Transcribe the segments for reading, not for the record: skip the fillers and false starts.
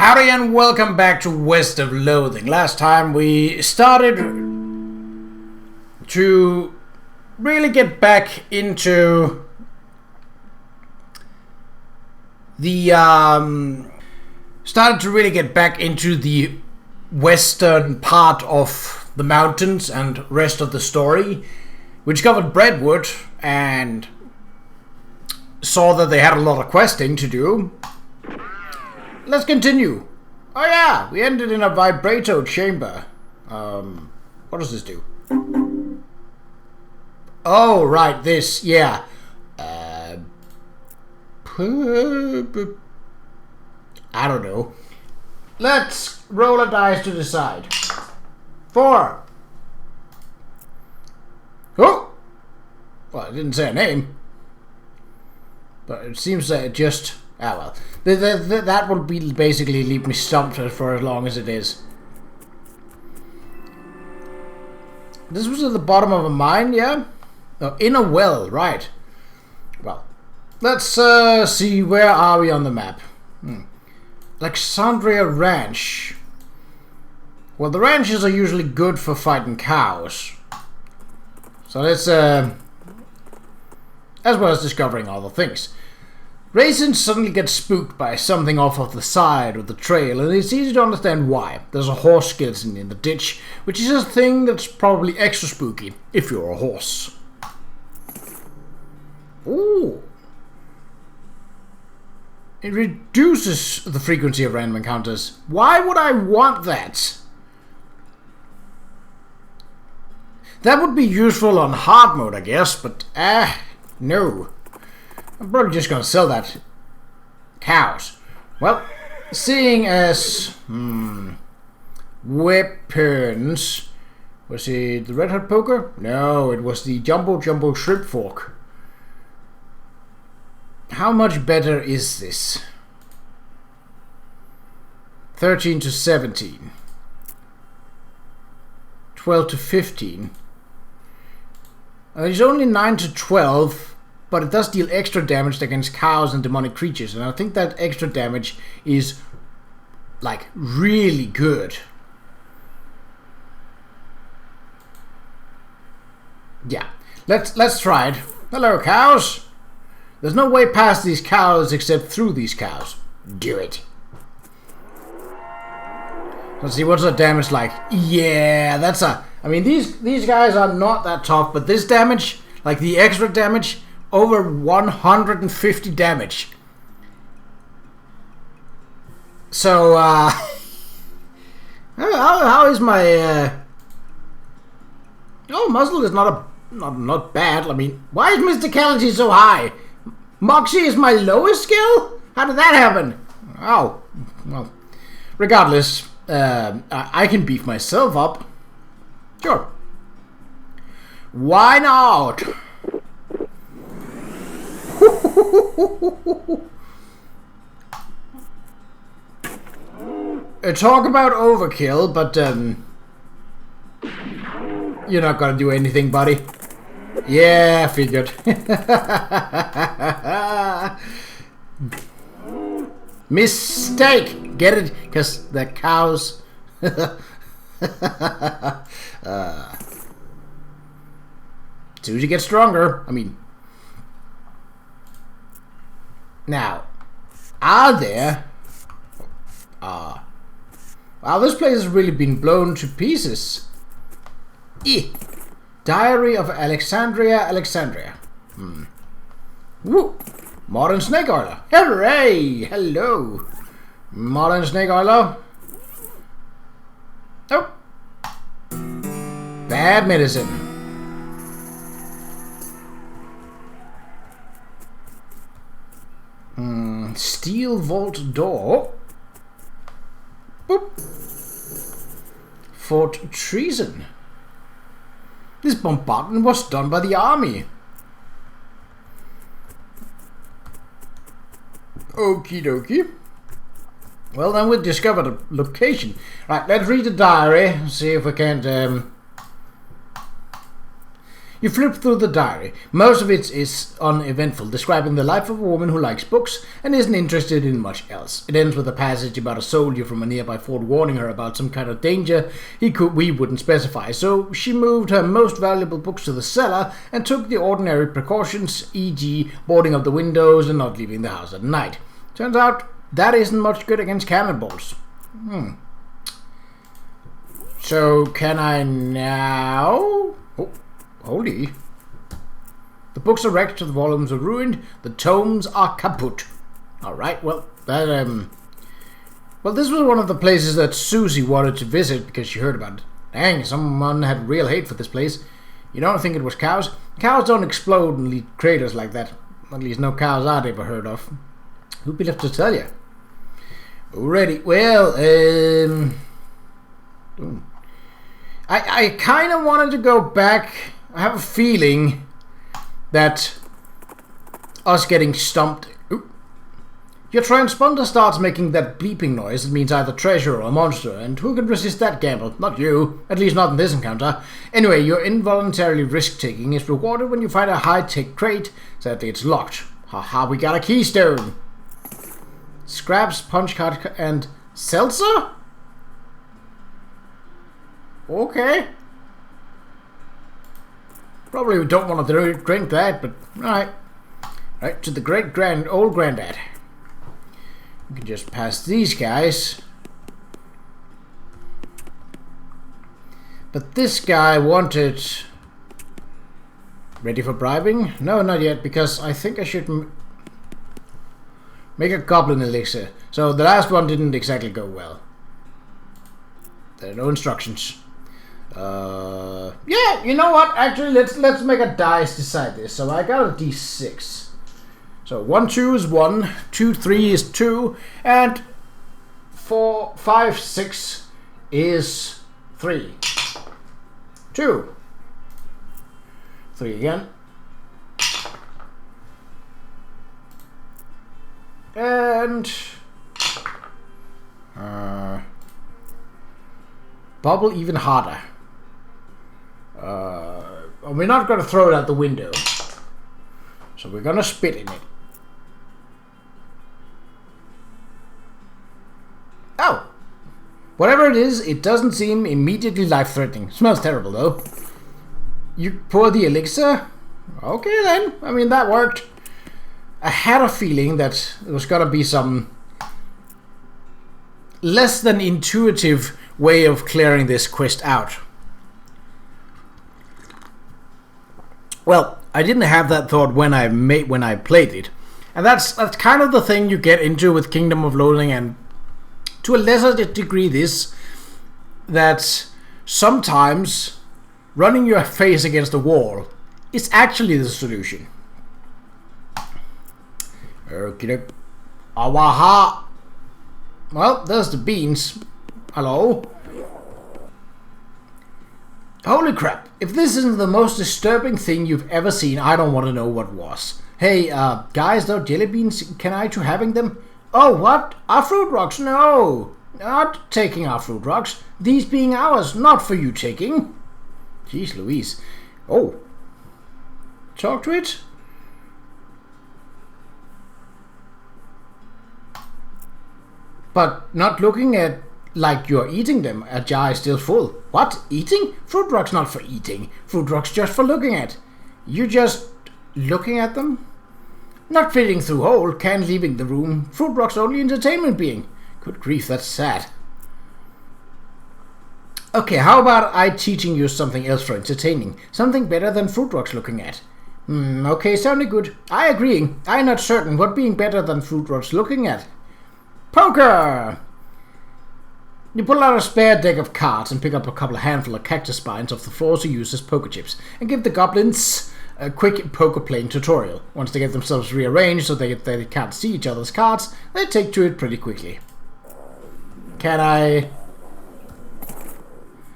Howdy and welcome back to West of Loathing. Last time we started to really get back into the western part of the mountains and rest of the story. We discovered Brentwood and saw that they had a lot of questing to do. Let's continue. Oh yeah, we ended in a vibrato chamber. What does this do? Oh, right, this, yeah. I don't know. Let's roll a dice to decide. 4. Oh! Well, it didn't say a name. But it seems that it just... Ah, well. That will be basically leave me stumped for as long as it is. This was at the bottom of a mine, yeah? Oh, in a well, right. Well, let's see, where are we on the map? Alexandria Ranch. Well, the ranches are usually good for fighting cows. So let's, as well as discovering other things. Raisin suddenly gets spooked by something off of the side of the trail, and it's easy to understand why. There's a horse skeleton in the ditch, which is a thing that's probably extra spooky, if you're a horse. Ooh. It reduces the frequency of random encounters. Why would I want that? That would be useful on hard mode, I guess, but no. I'm probably just gonna sell that. Cows. Well, seeing as weapons, was it the red hot poker? No, it was the jumbo shrimp fork. How much better is this? 13 to 17. 12 to 15. It's only 9 to 12. But it does deal extra damage against cows and demonic creatures. And I think that extra damage is, like, really good. Yeah. Let's try it. Hello, cows. There's no way past these cows except through these cows. Do it. Let's see, what's the damage like? Yeah, that's a... I mean, these guys are not that tough, but this damage, like the extra damage... Over 150 damage. So, how is my, Oh, muzzle is not bad. I mean, why is mysticality so high? Moxie is my lowest skill? How did that happen? Oh, well. Regardless, I can beef myself up. Sure. Why not? Talk about overkill, but you're not gonna do anything, buddy. Yeah, figured. Mistake. Get it? Because the cows. As soon as you get stronger, I mean. Now, are there... Wow, this place has really been blown to pieces. Diary of Alexandria. Woo! Modern snake oiler. Hooray! Hello! Modern snake oiler. Oh! Bad medicine. Steel vault door. Boop. Fort treason. This bombardment was done by the army. Okie dokie. Well, then we'll discover the location. Right, let's read the diary. See if we can't You flip through the diary. Most of it is uneventful, describing the life of a woman who likes books and isn't interested in much else. It ends with a passage about a soldier from a nearby fort warning her about some kind of danger we wouldn't specify, so she moved her most valuable books to the cellar and took the ordinary precautions, e.g. boarding up the windows and not leaving the house at night. Turns out that isn't much good against cannonballs. So can I now... Oh, holy. The books are wrecked, the volumes are ruined, the tomes are kaput. Alright, well, that, well, this was one of the places that Susie wanted to visit because she heard about it. Dang, someone had real hate for this place. You don't think it was cows? Cows don't explode and leave craters like that. At least no cows I'd ever heard of. Who'd be left to tell you? Alrighty, well, I kind of wanted to go back. I have a feeling that us getting stumped... Your transponder starts making that bleeping noise. It means either treasure or a monster, and who can resist that gamble? Not you. At least not in this encounter. Anyway, your involuntary risk-taking is rewarded when you find a high-tech crate. Sadly, it's locked. Haha, we got a keystone. Scraps, punch card, and seltzer? Okay. Probably don't want to drink that, but alright. Right, to the old granddad. We can just pass these guys. But this guy wanted... Ready for bribing? No, not yet, because I think I should make a goblin elixir. So the last one didn't exactly go well. There are no instructions. Yeah, you know what? Actually, let's make a dice decide this. So I got a d6. So 1, 2 is 1, 2, 3 is 2, and 4, 5, 6 is 3. 2. 3 again. And bubble even harder. We're not going to throw it out the window. So we're going to spit in it. Oh! Whatever it is, it doesn't seem immediately life-threatening. Smells terrible, though. You pour the elixir? Okay, then. I mean, that worked. I had a feeling that there was going to be some less than intuitive way of clearing this quest out. Well, I didn't have that thought when I played it, and that's kind of the thing you get into with Kingdom of Loathing, and to a lesser degree this, that sometimes running your face against a wall is actually the solution. Okay. Awaha. Well, there's the beans. Hello. Holy crap. If this isn't the most disturbing thing you've ever seen, I don't want to know what was. Hey, guys, those jelly beans, can I try having them? Oh, what? Our fruit rocks? No. Not taking our fruit rocks. These being ours, not for you taking. Jeez Louise. Oh. Talk to it? But not looking at like you're eating them. A jar is still full. What? Eating? Fruit rocks not for eating. Fruit rocks just for looking at. You just looking at them? Not fitting through hole, can leaving the room. Fruit rocks only entertainment being. Good grief, that's sad. Okay, how about I teaching you something else for entertaining? Something better than fruit rocks looking at. Okay, sounding good. I agree. I'm not certain what being better than fruit rocks looking at. Poker! You pull out a spare deck of cards and pick up a handful of cactus spines off the floor to use as poker chips, and give the goblins a quick poker playing tutorial. Once they get themselves rearranged so they can't see each other's cards, they take to it pretty quickly. Can I...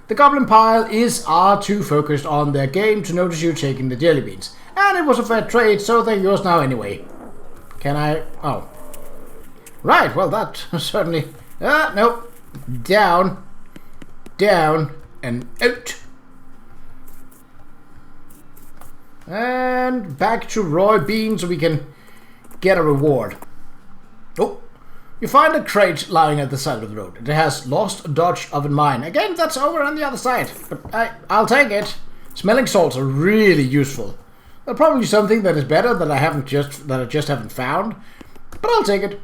The goblin pile is too focused on their game to notice you taking the jelly beans. And it was a fair trade, so they're yours now anyway. Can I... Oh. Right, well that certainly... Nope. Down. Down. And out. And back to Roy Bean so we can get a reward. Oh, you find a crate lying at the side of the road. It has lost Dodge oven mine. Again, that's over on the other side, but I'll take it. Smelling salts are really useful. They're probably something that is better that I just haven't found, but I'll take it.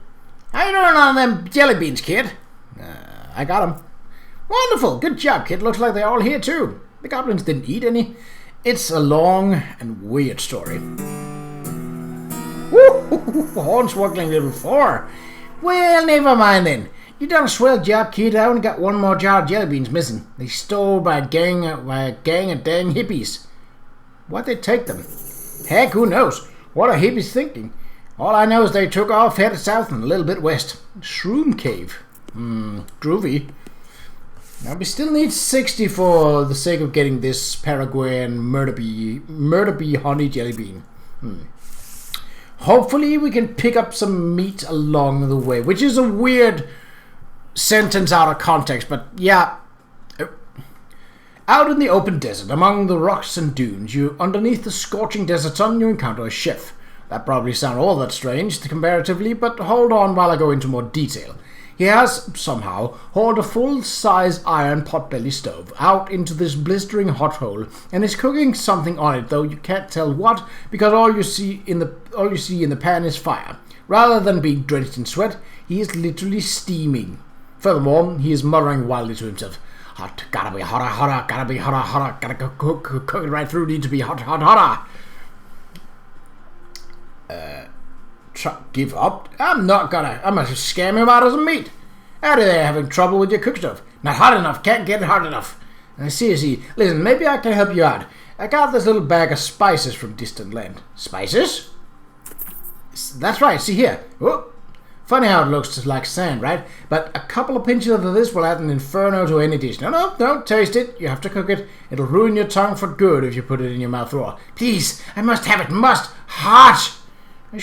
How you doing on them jelly beans, kid? I got them. Wonderful, good job, kid. Looks like they're all here too. The goblins didn't eat any. It's a long and weird story. Woo! Hornswoggling level 4. Well, never mind then. You done a swell job, kid. I only got one more jar of jelly beans missing. They stole by a gang of dang hippies. Why'd they take them? Heck, who knows? What are hippies thinking? All I know is they took off, headed south and a little bit west. Shroom Cave. Groovy. Now we still need 60 for the sake of getting this Paraguayan murder bee honey jelly bean. Hopefully we can pick up some meat along the way, which is a weird sentence out of context, but yeah. Out in the open desert, among the rocks and dunes, underneath the scorching desert sun, you encounter a chef. That probably sounds all that strange comparatively, but hold on while I go into more detail. He has, somehow, hauled a full-size iron potbelly stove out into this blistering hot hole, and is cooking something on it, though you can't tell what, because all you see in the pan is fire. Rather than being drenched in sweat, he is literally steaming. Furthermore, he is muttering wildly to himself. Hot, gotta be hotter, hotter, gotta be hotter, hotter, gotta cook it right through, need to be hot, hot, hotter. Give up? I'm not gonna. I'm gonna scam him out of some meat. Out of there having trouble with your cook stove. Not hot enough, can't get it hot enough. See, listen, maybe I can help you out. I got this little bag of spices from distant land. Spices? That's right, see here. Oh, funny how it looks just like sand, right? But a couple of pinches of this will add an inferno to any dish. No, don't taste it. You have to cook it. It'll ruin your tongue for good if you put it in your mouth raw. Please, I must have it. Hot! I'm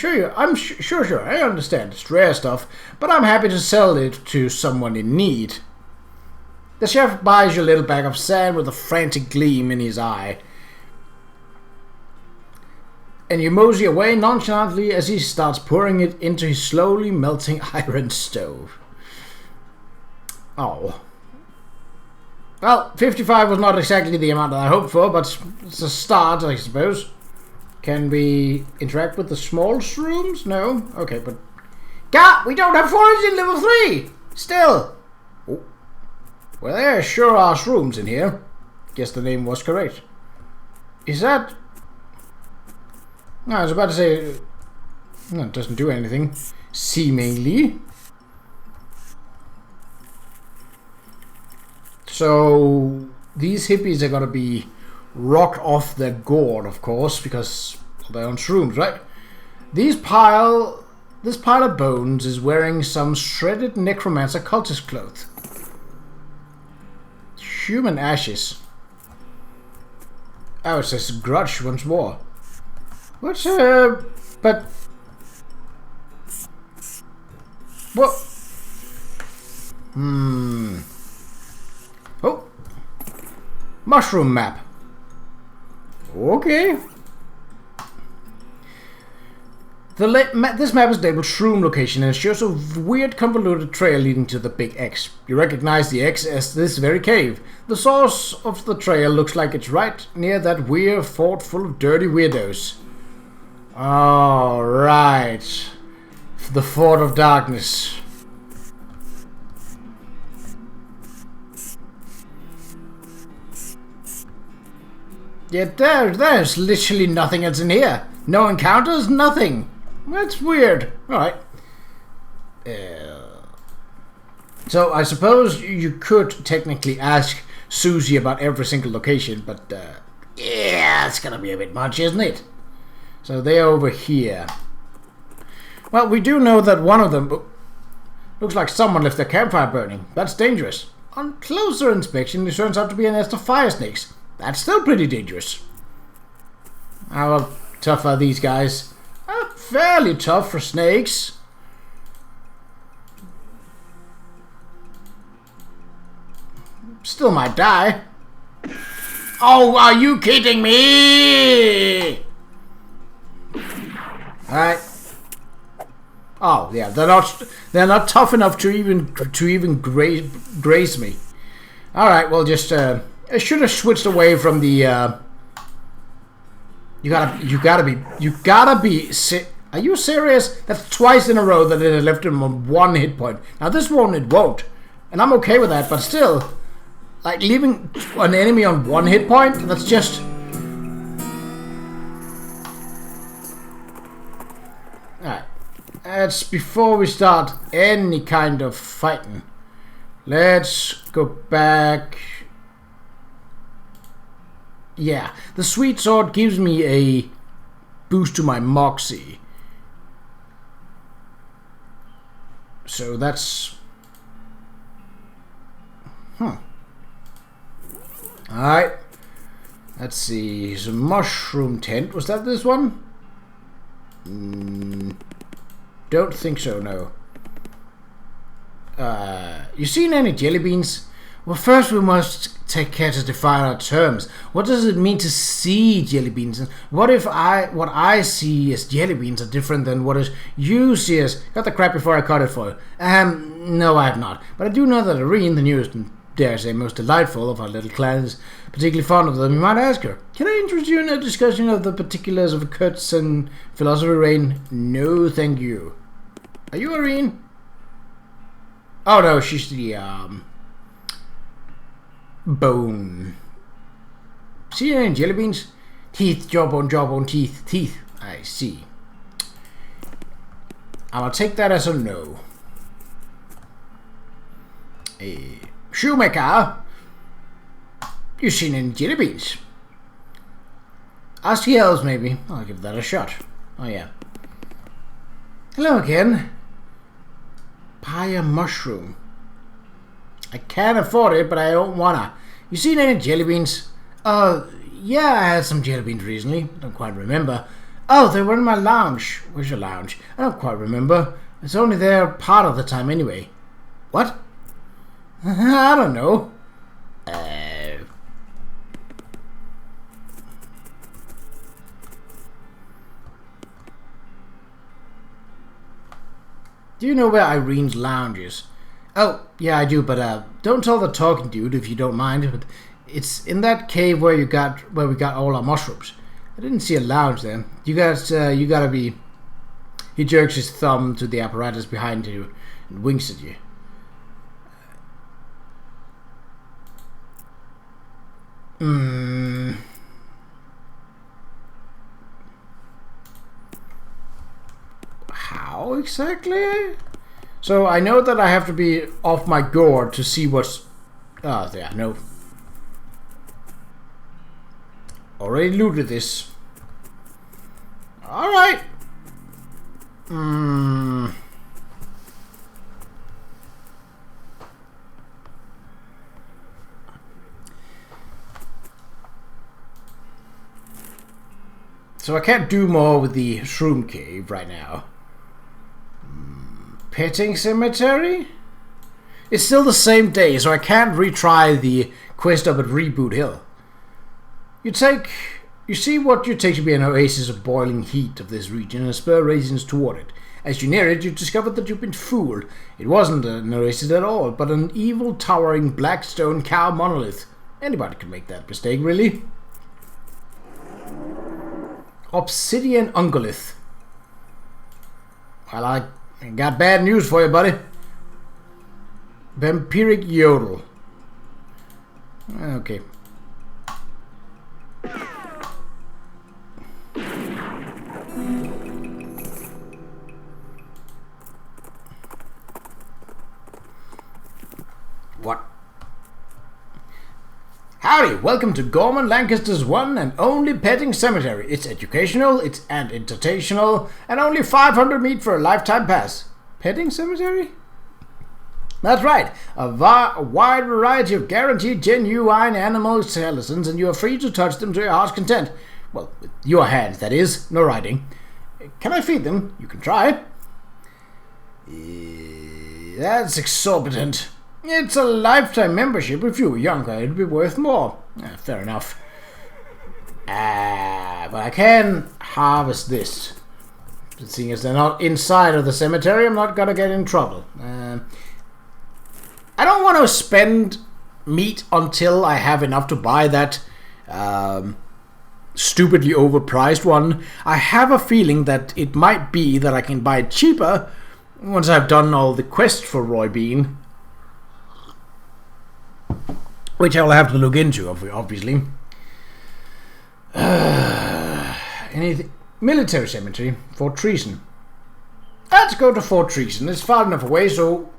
sure, I understand. It's rare stuff, but I'm happy to sell it to someone in need. The chef buys your little bag of sand with a frantic gleam in his eye. And you mosey away nonchalantly as he starts pouring it into his slowly melting iron stove. Oh. Well, 55 was not exactly the amount that I hoped for, but it's a start, I suppose. Can we interact with the small shrooms? No? Okay, but... God, we don't have forage in level 3! Still! Oh. Well, there sure are shrooms in here. Guess the name was correct. Is that... No, I was about to say... No, it doesn't do anything. Seemingly. So... These hippies are gonna be... rocked off their gourd, of course, because they're on shrooms, right? This pile of bones is wearing some shredded necromancer cultist clothes. Human ashes. Oh, it says grudge once more. What's but what? Oh, mushroom map. Okay. This map is labeled Shroom Location and it shows a weird convoluted trail leading to the Big X. You recognize the X as this very cave. The source of the trail looks like it's right near that weird fort full of dirty weirdos. Alright. The Fort of Darkness. Yet there's literally nothing else in here. No encounters, nothing. That's weird. Alright. So I suppose you could technically ask Susie about every single location, but yeah, it's gonna be a bit much, isn't it? So they're over here. Well, we do know that one of them looks like someone left their campfire burning. That's dangerous. On closer inspection, it turns out to be a nest of fire snakes. That's still pretty dangerous. How tough are these guys? Fairly tough for snakes. Still might die. Oh, are you kidding me? Alright. Oh, yeah, they're not tough enough to even graze me. Alright, well, just, I should have switched away from the, You gotta be are you serious? That's twice in a row that it had left him on 1 hit point. Now this one it won't. And I'm okay with that, but still, like leaving an enemy on 1 hit point, that's just... Alright. That's before we start any kind of fighting. Let's go back. Yeah, the sweet sword gives me a boost to my moxie. So that's... Alright. Let's see. It's a mushroom tent. Was that this one? Don't think so, no. You seen any jelly beans? Well, first we must take care to define our terms. What does it mean to see jelly beans? And what if what I see as jelly beans are different than what is you see as... Got the crap before I cut it for you. No, I have not. But I do know that Irene, the newest and dare say most delightful of our little clan, is particularly fond of them. You might ask her, can I interest you in a discussion of the particulars of Kurtz and philosophy reign? No, thank you. Are you Irene? Oh no, she's the bone. See any jelly beans? Teeth, jawbone, teeth, teeth. I see. I'll take that as a no. A shoemaker. You seen any jelly beans? Ask the elves, maybe. I'll give that a shot. Oh yeah. Hello again. Buy a mushroom. I can't afford it, but I don't wanna. You seen any jelly beans? Yeah, I had some jelly beans recently. Don't quite remember. Oh, they were in my lounge. Where's your lounge? I don't quite remember. It's only there part of the time anyway. What? I don't know. Do you know where Irene's lounge is? Oh, yeah, I do, but don't tell the talking dude if you don't mind. But it's in that cave where we got all our mushrooms. I didn't see a lounge there. You guys, you gotta be. He jerks his thumb to the apparatus behind you and winks at you. How exactly? So I know that I have to be off my guard to see what's... Oh, yeah, no. Already looted this. Alright. So I can't do more with the shroom cave right now. Petting cemetery? It's still the same day, so I can't retry the quest up at Reboot Hill. You see what you take to be an oasis of boiling heat of this region and spur raisins toward it. As you near it, you discover that you've been fooled. It wasn't an oasis at all, but an evil, towering black stone cow monolith. Anybody could make that mistake, really. Obsidian ungolith. Well, I got bad news for you, buddy. Vampiric yodel. Okay. What? Howdy, welcome to Gorman Lancaster's one and only petting cemetery. It's educational, it's entertaintional, and only 500 meat for a lifetime pass. Petting cemetery? That's right, a wide variety of guaranteed genuine animal skeletons, and you are free to touch them to your heart's content. Well, with your hands, that is, no riding. Can I feed them? You can try. That's exorbitant. It's a lifetime membership. If you were younger, it'd be worth more. Fair enough. But I can harvest this. Seeing as they're not inside of the cemetery, I'm not gonna get in trouble. I don't want to spend meat until I have enough to buy that stupidly overpriced one. I have a feeling that it might be that I can buy it cheaper once I've done all the quests for Roy Bean. Which I'll have to look into, obviously. Anything? Military cemetery. Fort Treason. Let's go to Fort Treason. It's far enough away, so...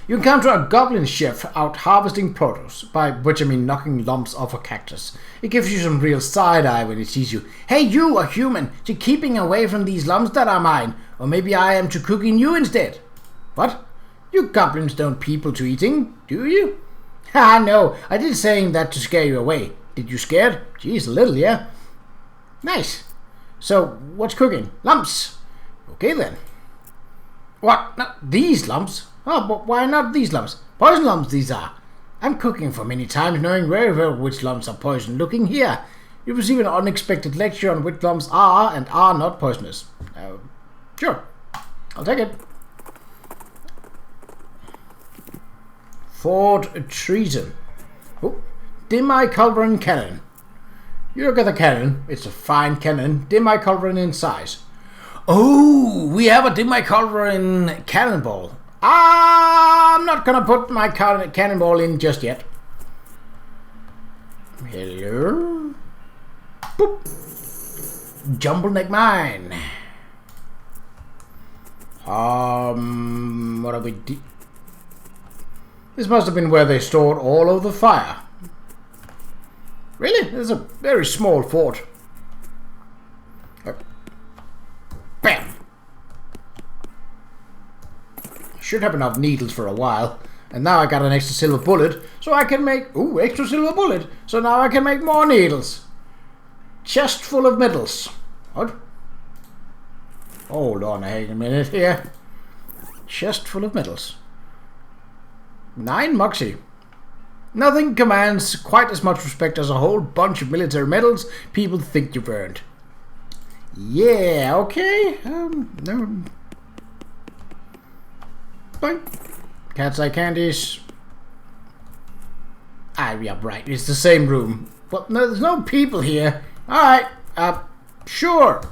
You encounter a goblin chef out harvesting produce, by which I mean knocking lumps off a cactus. It gives you some real side-eye when it sees you. Hey, you, a human, to keeping away from these lumps that are mine. Or maybe I am to cooking you instead. What? You goblins don't people to eating, do you? Ha, no, I did saying that to scare you away. Did you scared? Geez, a little, yeah? Nice. So, what's cooking? Lumps. Okay then. What? Not these lumps? Oh, but why not these lumps? Poison lumps these are. I'm cooking for many times, knowing very well which lumps are poison. Looking here, you receive an unexpected lecture on which lumps are and are not poisonous. Sure, I'll take it. Fort Treason. Oh, Demi-Culverin Cannon. You look at the cannon. It's a fine cannon, Demi-Culverin in size. Oh, we have a Demi-Culverin cannonball. I'm not gonna put my cannonball in just yet. Hello? Boop. Jumbleneck Mine. What are we This must have been where they stored all of the fire. Really? It's a very small fort. Bam! Should have enough needles for a while. And now I got an extra silver bullet, so I can make... Ooh, extra silver bullet. So now I can make more needles. Chest full of medals. What? Hold on a minute here. Chest full of medals. 9 Moxie. Nothing commands quite as much respect as a whole bunch of military medals people think you've earned. Yeah, okay. No. Boing. Cat's eye candies. Ah, yeah, right. It's the same room. But no, there's no people here. Alright, sure.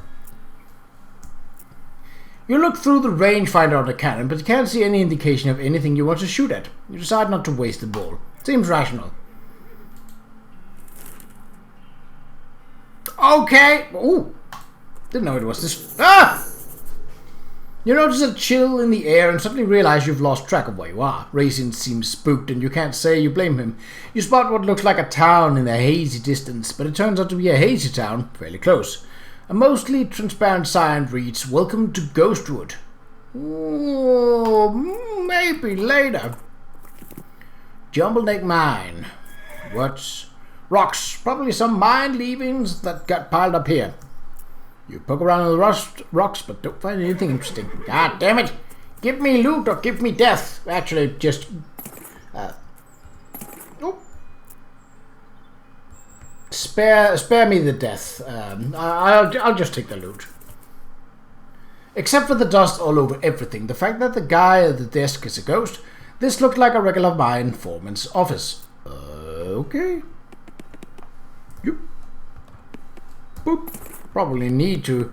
You look through the rangefinder on the cannon, but you can't see any indication of anything you want to shoot at. You decide not to waste the ball. Seems rational. Okay. Ooh. Didn't know it was this. Ah! You notice a chill in the air and suddenly realize you've lost track of where you are. Raisin seems spooked and you can't say you blame him. You spot what looks like a town in the hazy distance, but it turns out to be a hazy town fairly close. A mostly transparent sign reads, "Welcome to Ghostwood." Ooh, maybe later. Jumbleneck Mine. What's... Rocks. Probably some mine leavings that got piled up here. You poke around in the rocks, but don't find anything interesting. God damn it! Give me loot or give me death. Actually, just... Spare me the death. I'll just take the loot. Except for the dust all over everything. The fact that the guy at the desk is a ghost. This looked like a regular mine foreman's office. Okay. Yep. Boop. Probably need to.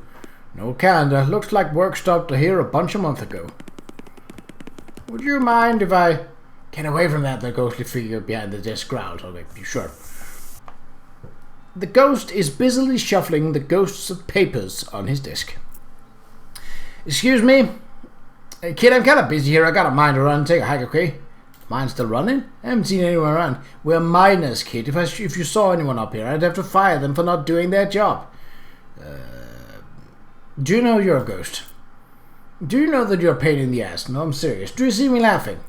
No calendar. Looks like work stopped here a bunch of months ago. Would you mind if I... Get away from that, the ghostly figure behind the desk growled. Okay, sure. The ghost is busily shuffling the ghosts of papers on his desk. Excuse me? Kid, I'm kind of busy here. I got a mine to run. Take a hike, okay? Mine's still running? I haven't seen anyone around. We're miners, kid. If you saw anyone up here, I'd have to fire them for not doing their job. Do you know you're a ghost? Do you know that you're a pain in the ass? No, I'm serious. Do you see me laughing?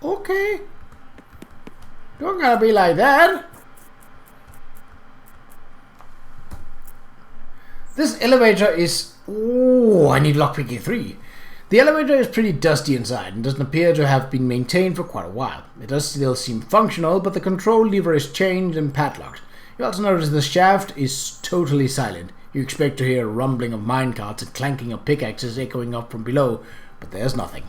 Okay. Don't gotta be like that. This elevator is... Oh, I need lockpicking 3. The elevator is pretty dusty inside and doesn't appear to have been maintained for quite a while. It does still seem functional, but the control lever is chained and padlocked. You also notice the shaft is totally silent. You expect to hear a rumbling of minecarts and clanking of pickaxes echoing up from below, but there's nothing.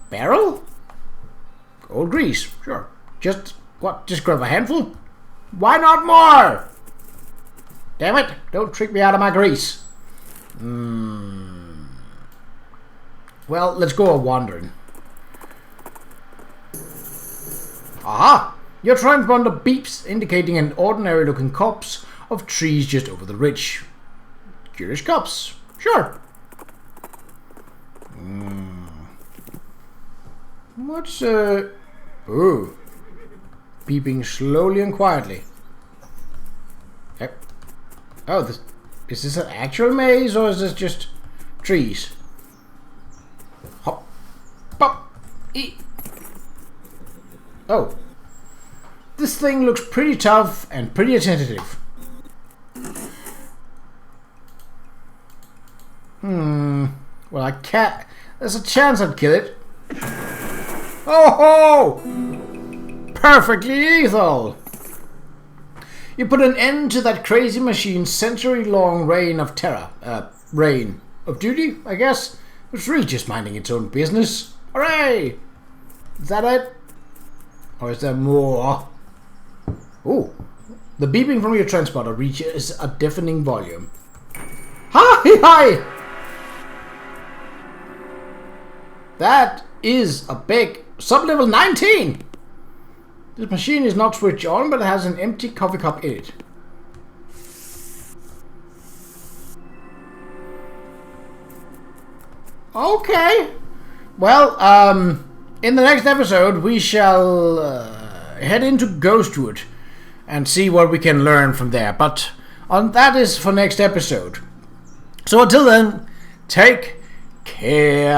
Barrel? Old grease, sure. Just grab a handful? Why not more? Damn it, don't trick me out of my grease. Well, let's go a-wandering. Aha! Your transponder beeps, indicating an ordinary-looking copse of trees just over the ridge. Curious copse, sure. What's ooh. Beeping slowly and quietly. Oh, is this an actual maze or is this just trees? Hop, pop, e. Oh. This thing looks pretty tough and pretty attentive. Well, I can't. There's a chance I'd kill it. Oh ho! Perfectly lethal! You put an end to that crazy machine's century-long reign of terror. Reign of duty, I guess? It's really just minding its own business. Hooray! Is that it? Or is there more? Ooh. The beeping from your transponder reaches a deafening volume. Hi! That is a big sub-level 19! This machine is not switched on, but it has an empty coffee cup in it. Okay. Well, in the next episode, we shall head into Ghostwood and see what we can learn from there. But that is for next episode. So until then, take care.